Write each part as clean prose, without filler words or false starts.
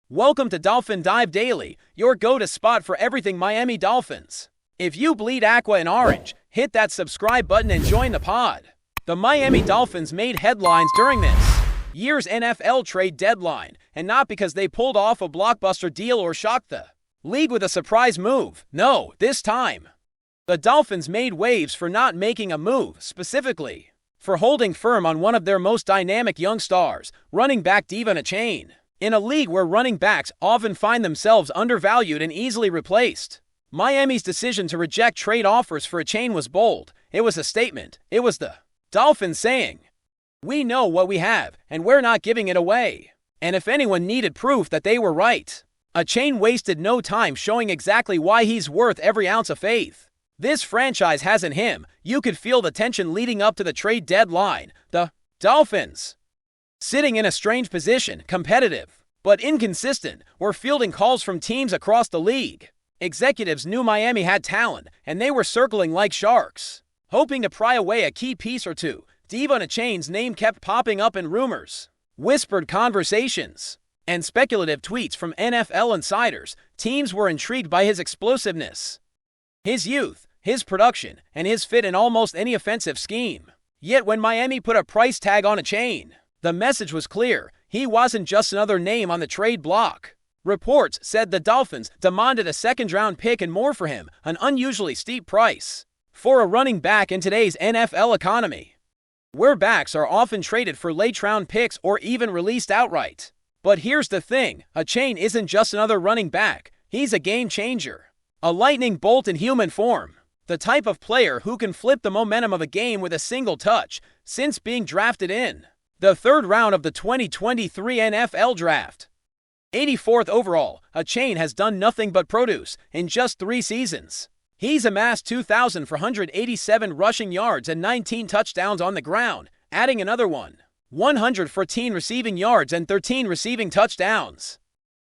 Welcome to Dolphin Dive Daily, your go-to spot for everything Miami Dolphins. If you bleed aqua and orange, hit that subscribe button and join the pod. The Miami Dolphins made headlines during this year's NFL trade deadline, and not because they pulled off a blockbuster deal or shocked the league with a surprise move. No, this time, the Dolphins made waves for not making a move, specifically for holding firm on one of their most dynamic young stars, running back Devon Achane. In a league where running backs often find themselves undervalued and easily replaced, Miami's decision to reject trade offers for Achane was bold. It was a statement. It was the Dolphins saying, "We know what we have, and we're not giving it away." And if anyone needed proof that they were right, Achane wasted no time showing exactly why he's worth every ounce of faith this franchise has in him. You could feel the tension leading up to the trade deadline. The Dolphins, sitting in a strange position, competitive, but inconsistent, were fielding calls from teams across the league. Executives knew Miami had talent, and they were circling like sharks, hoping to pry away a key piece or two. Devon Achane's name kept popping up in rumors, whispered conversations, and speculative tweets from NFL insiders. Teams were intrigued by his explosiveness, his youth, his production, and his fit in almost any offensive scheme. Yet when Miami put a price tag on Achane, the message was clear. He wasn't just another name on the trade block. Reports said the Dolphins demanded a second-round pick and more for him, an unusually steep price for a running back in today's NFL economy, where backs are often traded for late-round picks or even released outright. But here's the thing, Achane isn't just another running back. He's a game-changer, a lightning bolt in human form, the type of player who can flip the momentum of a game with a single touch. Since being drafted in the third round of the 2023 NFL Draft, 84th overall, Achane has done nothing but produce. In just 3 seasons, he's amassed 2,487 rushing yards and 19 touchdowns on the ground, adding another 114 receiving yards and 13 receiving touchdowns.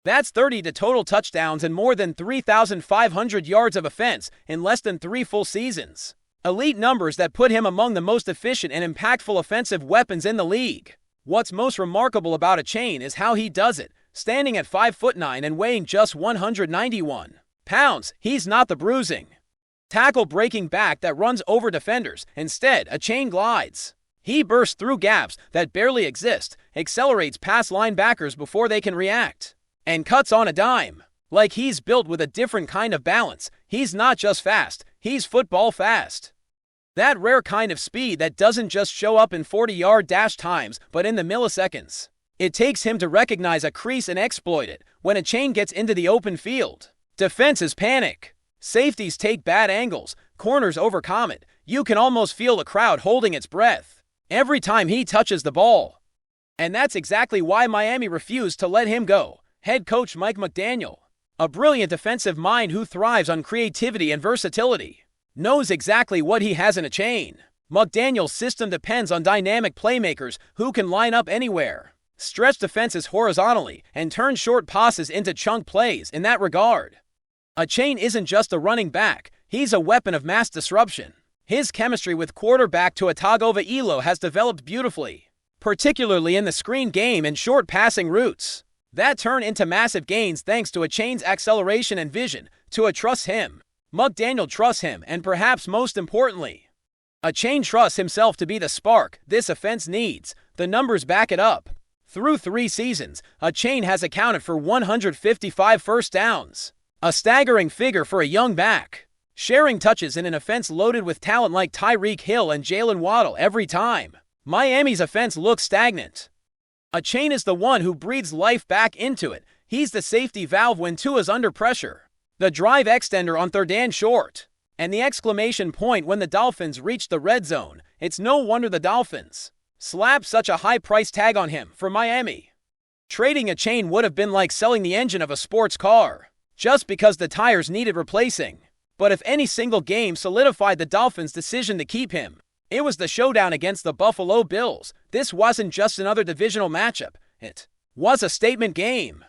That's 30 total touchdowns and more than 3,500 yards of offense in less than 3 full seasons. Elite numbers that put him among the most efficient and impactful offensive weapons in the league. What's most remarkable about Achane is how he does it. Standing at 5'9" and weighing just 191 pounds, he's not the bruising, tackle-breaking back that runs over defenders. Instead, Achane glides. He bursts through gaps that barely exist, accelerates past linebackers before they can react, and cuts on a dime. Like he's built with a different kind of balance. He's not just fast, he's football fast. That rare kind of speed that doesn't just show up in 40-yard dash times, but in the milliseconds it takes him to recognize a crease and exploit it. When Achane gets into the open field, defenses panic, safeties take bad angles, corners overcome it. You can almost feel the crowd holding its breath every time he touches the ball. And that's exactly why Miami refused to let him go. Head coach Mike McDaniel, a brilliant defensive mind who thrives on creativity and versatility, knows exactly what he has in Achane. McDaniel's system depends on dynamic playmakers who can line up anywhere, stretch defenses horizontally, and turn short passes into chunk plays. In that regard, Achane isn't just a running back, he's a weapon of mass disruption. His chemistry with quarterback Tua Tagovailoa has developed beautifully, particularly in the screen game and short passing routes that turn into massive gains thanks to Achane's acceleration and vision. Tua trusts him, McDaniel trusts him, and perhaps most importantly, Achane trusts himself to be the spark this offense needs. The numbers back it up. Through 3 seasons, Achane has accounted for 155 first downs, a staggering figure for a young back, sharing touches in an offense loaded with talent like Tyreek Hill and Jalen Waddle. Every time Miami's offense looks stagnant, Achane is the one who breathes life back into it. He's the safety valve when Tua's under pressure, the drive extender on 3rd and short, and the exclamation point when the Dolphins reach the red zone. It's no wonder the Dolphins slapped such a high price tag on him. For Miami, trading Achane would have been like selling the engine of a sports car, just because the tires needed replacing. But if any single game solidified the Dolphins' decision to keep him, it was the showdown against the Buffalo Bills. This wasn't just another divisional matchup. It was a statement game,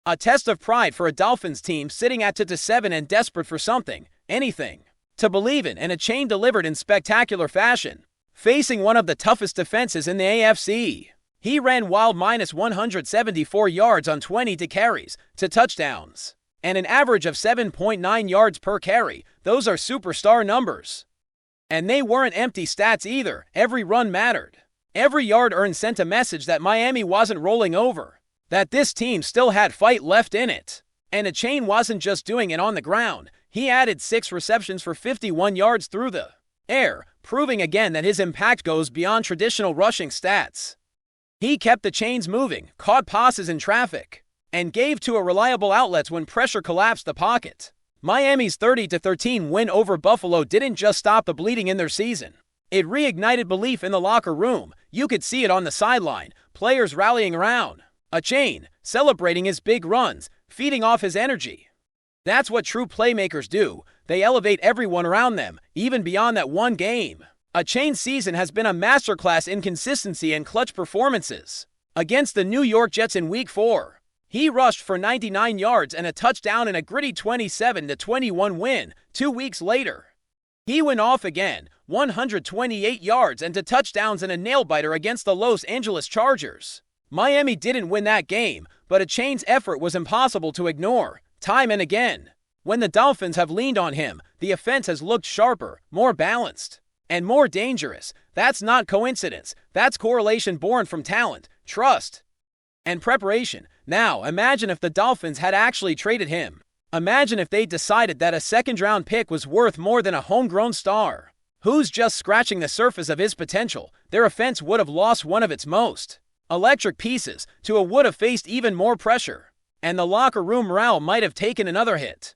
a test of pride for a Dolphins team sitting at 2-7 and desperate for something, anything, to believe in. And Achane delivered in spectacular fashion, facing one of the toughest defenses in the AFC. He ran wild -174 yards on 20 carries to touchdowns, and an average of 7.9 yards per carry. Those are superstar numbers. And they weren't empty stats either. Every run mattered. Every yard earned sent a message that Miami wasn't rolling over, that this team still had fight left in it. And Achane wasn't just doing it on the ground. He added 6 receptions for 51 yards through the air, proving again that his impact goes beyond traditional rushing stats. He kept the chains moving, caught passes in traffic, and gave to reliable outlets when pressure collapsed the pocket. Miami's 30-13 win over Buffalo didn't just stop the bleeding in their season. It reignited belief in the locker room. You could see it on the sideline, players rallying around Achane, celebrating his big runs, feeding off his energy. That's what true playmakers do. They elevate everyone around them, even beyond that one game. Achane's season has been a masterclass in consistency and clutch performances. Against the New York Jets in Week 4, he rushed for 99 yards and a touchdown in a gritty 27-21 win. 2 weeks later, he went off again, 128 yards and 2 touchdowns in a nail-biter against the Los Angeles Chargers. Miami didn't win that game, but Achane's effort was impossible to ignore, time and again. When the Dolphins have leaned on him, the offense has looked sharper, more balanced, and more dangerous. That's not coincidence. That's correlation born from talent, trust, and preparation. Now, imagine if the Dolphins had actually traded him. Imagine if they decided that a second-round pick was worth more than a homegrown star who's just scratching the surface of his potential. Their offense would have lost one of its most electric pieces. TUA would have faced even more pressure, and the locker room morale might have taken another hit.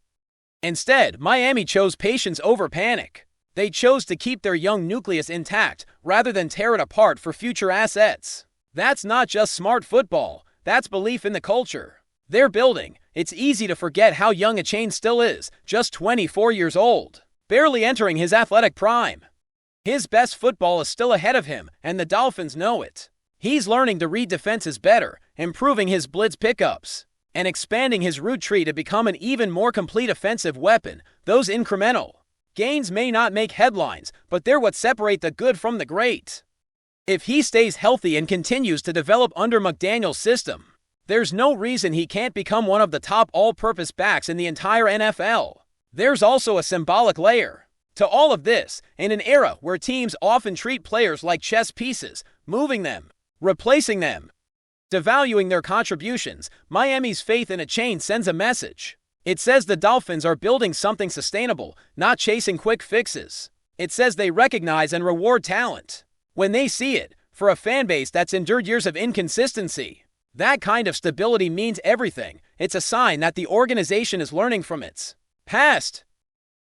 Instead, Miami chose patience over panic. They chose to keep their young nucleus intact rather than tear it apart for future assets. That's not just smart football, that's belief in the culture they're building. It's easy to forget how young Achane still is, just 24 years old, barely entering his athletic prime. His best football is still ahead of him, and the Dolphins know it. He's learning to read defenses better, improving his blitz pickups, and expanding his route tree to become an even more complete offensive weapon. Those incremental gains may not make headlines, but they're what separate the good from the great. If he stays healthy and continues to develop under McDaniel's system, there's no reason he can't become one of the top all-purpose backs in the entire NFL. There's also a symbolic layer to all of this. In an era where teams often treat players like chess pieces, moving them, replacing them, devaluing their contributions, Miami's faith in Achane sends a message. It says the Dolphins are building something sustainable, not chasing quick fixes. It says they recognize and reward talent when they see it. For a fan base that's endured years of inconsistency, that kind of stability means everything. It's a sign that the organization is learning from its past,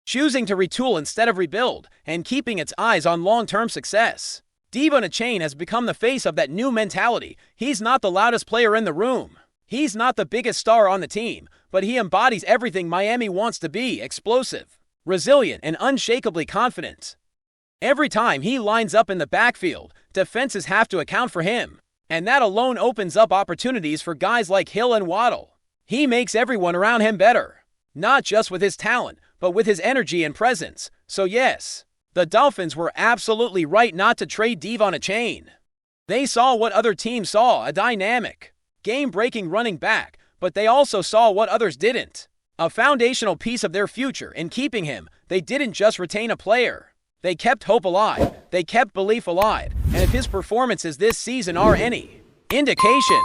choosing to retool instead of rebuild, and keeping its eyes on long-term success. Devon Achane has become the face of that new mentality. He's not the loudest player in the room. He's not the biggest star on the team, but he embodies everything Miami wants to be: explosive, resilient, and unshakably confident. Every time he lines up in the backfield, defenses have to account for him, and that alone opens up opportunities for guys like Hill and Waddle. He makes everyone around him better, not just with his talent, but with his energy and presence. So yes, the Dolphins were absolutely right not to trade Devon Achane. They saw what other teams saw: a dynamic, game-breaking running back, but they also saw what others didn't: a foundational piece of their future. In keeping him, they didn't just retain a player. They kept hope alive. They kept belief alive. And if his performances this season are any indication,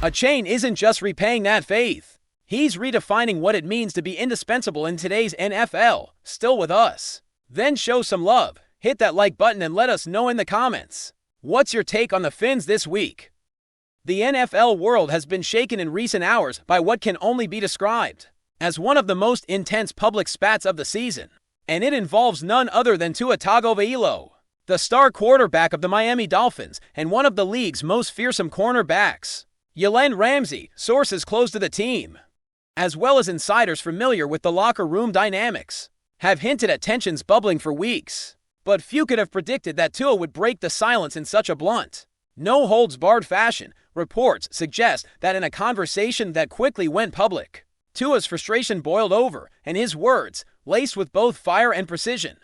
Achane isn't just repaying that faith. He's redefining what it means to be indispensable in today's NFL. Still with us? Then show some love. Hit that like button and let us know in the comments. What's your take on the Fins this week? The NFL world has been shaken in recent hours by what can only be described as one of the most intense public spats of the season. And it involves none other than Tua Tagovailoa, the star quarterback of the Miami Dolphins and one of the league's most fearsome cornerbacks. RAMSEY, sources close to the team, as well as insiders familiar with the locker room dynamics, have hinted at tensions bubbling for weeks. But few could have predicted that Tua would break the silence in such a blunt, no-holds-barred fashion. Reports suggest that in a conversation that quickly went public, Tua's frustration boiled over, and his words, laced with both fire and precision,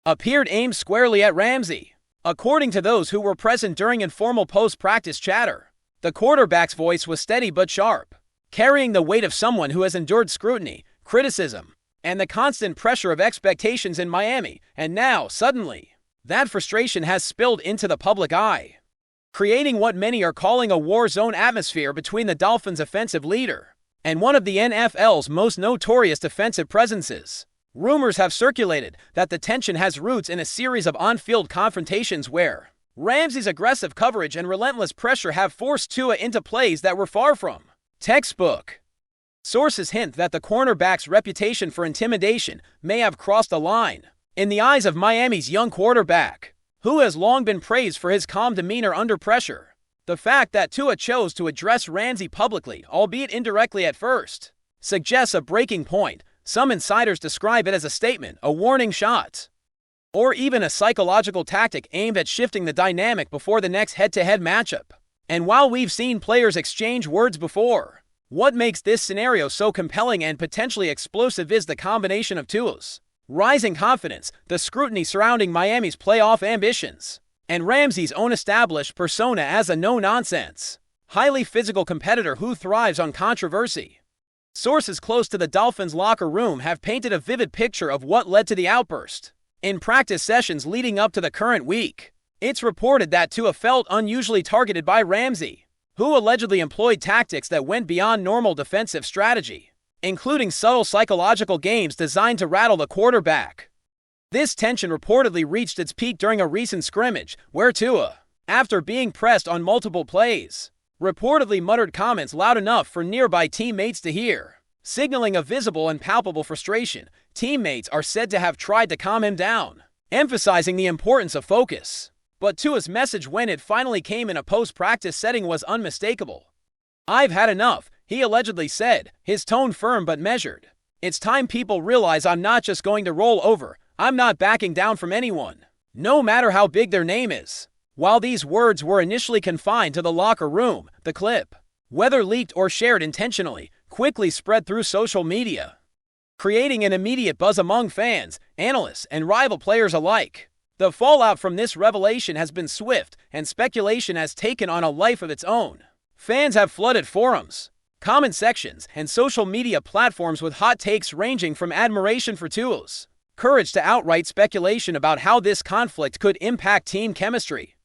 appeared aimed squarely at RAMSEY. According to those who were present during informal post-practice chatter, the quarterback's voice was steady but sharp, carrying the weight of someone who has endured scrutiny, criticism, and the constant pressure of expectations in Miami, and now, suddenly, that frustration has spilled into the public eye, creating what many are calling a war zone atmosphere between the Dolphins' offensive leader and one of the NFL's most notorious defensive presences. Rumors have circulated that the tension has roots in a series of on-field confrontations where Ramsey's aggressive coverage and relentless pressure have forced TUA into plays that were far from textbook. Sources hint that the cornerback's reputation for intimidation may have crossed a line in the eyes of Miami's young quarterback, who has long been praised for his calm demeanor under pressure. The fact that TUA chose to address Ramsey publicly, albeit indirectly at first, suggests a breaking point. Some insiders describe it as a statement, a warning shot, or even a psychological tactic aimed at shifting the dynamic before the next head-to-head matchup. And while we've seen players exchange words before, what makes this scenario so compelling and potentially explosive is the combination of TUA's rising confidence, the scrutiny surrounding Miami's playoff ambitions, and Ramsey's own established persona as a no-nonsense, highly physical competitor who thrives on controversy. Sources close to the Dolphins' locker room have painted a vivid picture of what led to the outburst. In practice sessions leading up to the current week, it's reported that TUA felt unusually targeted by Ramsey, who allegedly employed tactics that went beyond normal defensive strategy, including subtle psychological games designed to rattle the quarterback. This tension reportedly reached its peak during a recent scrimmage, where TUA, after being pressed on multiple plays, reportedly muttered comments loud enough for nearby teammates to hear, signaling a visible and palpable frustration. Teammates are said to have tried to calm him down, emphasizing the importance of focus. But TUA's message when it finally came in a post-practice setting was unmistakable. "I've had enough," he allegedly said, his tone firm but measured. "It's time people realize I'm not just going to roll over. I'm not backing down from anyone, no matter how big their name is." While these words were initially confined to the locker room, the clip, whether leaked or shared intentionally, quickly spread through social media, creating an immediate buzz among fans, analysts, and rival players alike. The fallout from this revelation has been swift, and speculation has taken on a life of its own. Fans have flooded forums, comment sections, and social media platforms with hot takes ranging from admiration for TUA's courage to outright speculation about how this conflict could impact team chemistry.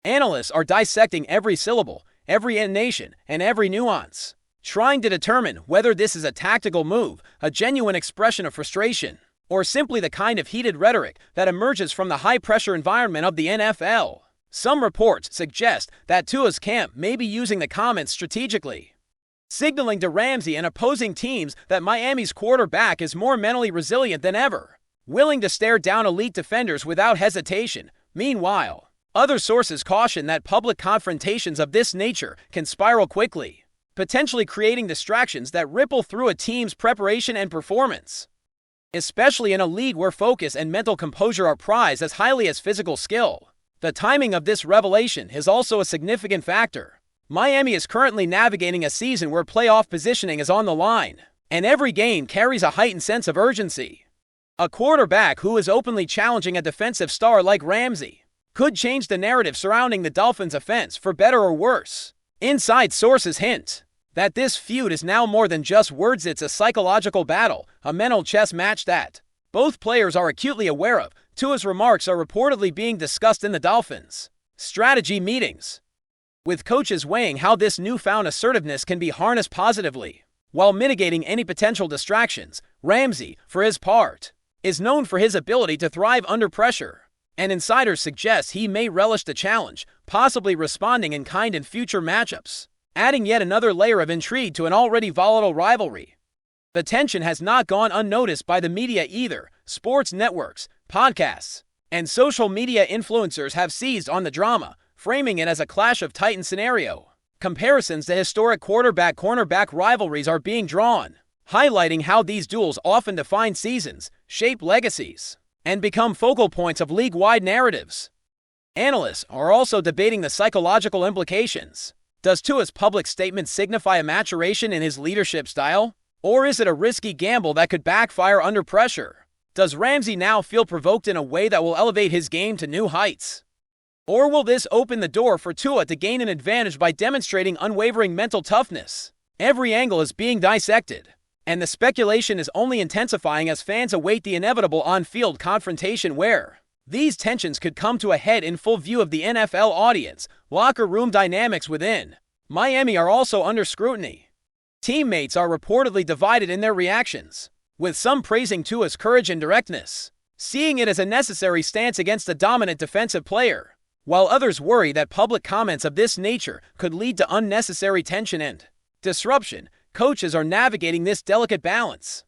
Analysts are dissecting every syllable, every intonation, and every nuance, trying to determine whether this is a tactical move, a genuine expression of frustration, or simply the kind of heated rhetoric that emerges from the high-pressure environment of the NFL. Some reports suggest that TUA's camp may be using the comments strategically, signaling to Ramsey and opposing teams that Miami's quarterback is more mentally resilient than ever, willing to stare down elite defenders without hesitation. Meanwhile, other sources caution that public confrontations of this nature can spiral quickly, potentially creating distractions that ripple through a team's preparation and performance, especially in a league where focus and mental composure are prized as highly as physical skill. The timing of this revelation is also a significant factor. Miami is currently navigating a season where playoff positioning is on the line, and every game carries a heightened sense of urgency. A quarterback who is openly challenging a defensive star like Ramsey could change the narrative surrounding the Dolphins' offense for better or worse. Inside sources hint that this feud is now more than just words. It's a psychological battle, a mental chess match that both players are acutely aware of. TUA's remarks are reportedly being discussed in the Dolphins' strategy meetings, with coaches weighing how this newfound assertiveness can be harnessed positively while mitigating any potential distractions. Ramsey, for his part, is known for his ability to thrive under pressure, and insiders suggest he may relish the challenge, possibly responding in kind in future matchups, adding yet another layer of intrigue to an already volatile rivalry. The tension has not gone unnoticed by the media either. Sports networks, podcasts, and social media influencers have seized on the drama, framing it as a clash of titans scenario. Comparisons to historic quarterback-cornerback rivalries are being drawn, highlighting how these duels often define seasons, shape legacies, and become focal points of league-wide narratives. Analysts are also debating the psychological implications. Does TUA's public statement signify a maturation in his leadership style? Or is it a risky gamble that could backfire under pressure? Does Ramsey now feel provoked in a way that will elevate his game to new heights? Or will this open the door for Tua to gain an advantage by demonstrating unwavering mental toughness? Every angle is being dissected, and the speculation is only intensifying as fans await the inevitable on-field confrontation where these tensions could come to a head in full view of the NFL audience. Locker room dynamics within Miami are also under scrutiny. Teammates are reportedly divided in their reactions, with some praising Tua's courage and directness, seeing it as a necessary stance against a dominant defensive player, while others worry that public comments of this nature could lead to unnecessary tension and disruption. Coaches are navigating this delicate balance,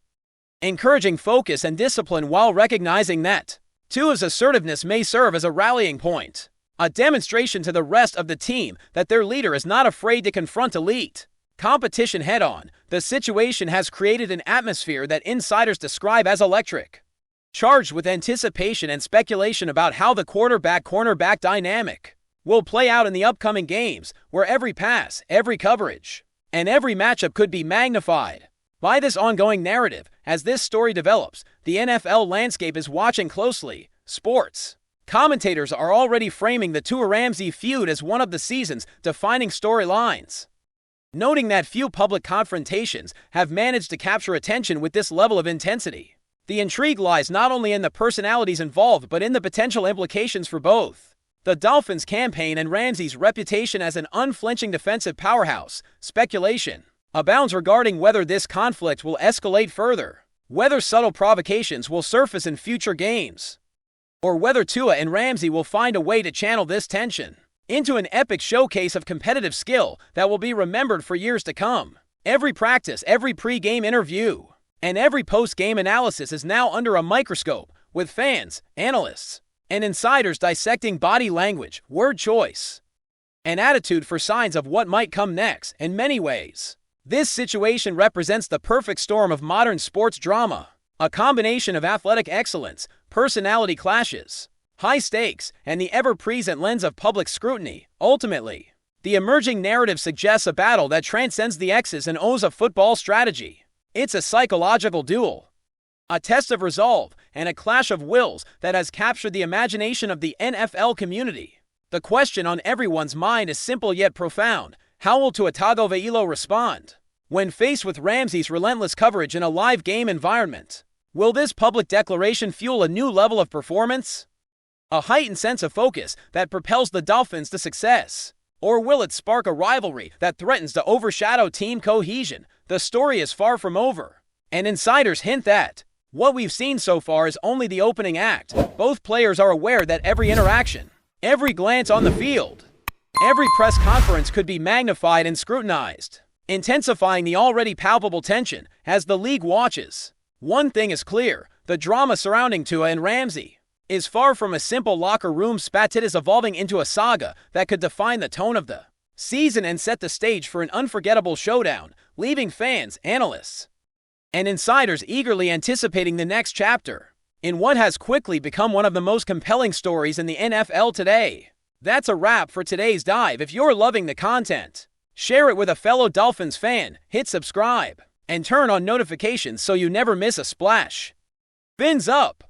encouraging focus and discipline while recognizing that Tua's assertiveness may serve as a rallying point, a demonstration to the rest of the team that their leader is not afraid to confront elite competition head-on. The situation has created an atmosphere that insiders describe as electric, charged with anticipation and speculation about how the quarterback-cornerback dynamic will play out in the upcoming games, where every pass, every coverage, and every matchup could be magnified by this ongoing narrative. As this story develops, the NFL landscape is watching closely. Sports commentators are already framing the Tua-RAMSEY feud as one of the season's defining storylines, noting that few public confrontations have managed to capture attention with this level of intensity. The intrigue lies not only in the personalities involved but in the potential implications for both the Dolphins' campaign and Ramsey's reputation as an unflinching defensive powerhouse. Speculation abounds regarding whether this conflict will escalate further, whether subtle provocations will surface in future games, or whether Tua and Ramsey will find a way to channel this tension into an epic showcase of competitive skill that will be remembered for years to come. Every practice, every pre-game interview, and every post-game analysis is now under a microscope, with fans, analysts, and insiders dissecting body language, word choice, and attitude for signs of what might come next. In many ways, this situation represents the perfect storm of modern sports drama, a combination of athletic excellence, personality clashes, high stakes, and the ever-present lens of public scrutiny. Ultimately, the emerging narrative suggests a battle that transcends the X's and O's of football strategy. It's a psychological duel, a test of resolve, and a clash of wills that has captured the imagination of the NFL community. The question on everyone's mind is simple yet profound. How will Tua Tagovailoa respond when faced with Ramsey's relentless coverage in a live game environment? Will this public declaration fuel a new level of performance, a heightened sense of focus that propels the Dolphins to success? Or will it spark a rivalry that threatens to overshadow team cohesion? The story is far from over, and insiders hint that what we've seen so far is only the opening act. Both players are aware that every interaction, every glance on the field, every press conference could be magnified and scrutinized, intensifying the already palpable tension as the league watches. One thing is clear: the drama surrounding Tua and Ramsey is far from a simple locker room spat. It is evolving into a saga that could define the tone of the season and set the stage for an unforgettable showdown, leaving fans, analysts, and insiders eagerly anticipating the next chapter in what has quickly become one of the most compelling stories in the NFL today. That's a wrap for today's dive. If you're loving the content, share it with a fellow Dolphins fan, hit subscribe, and turn on notifications so you never miss a splash. Fins up!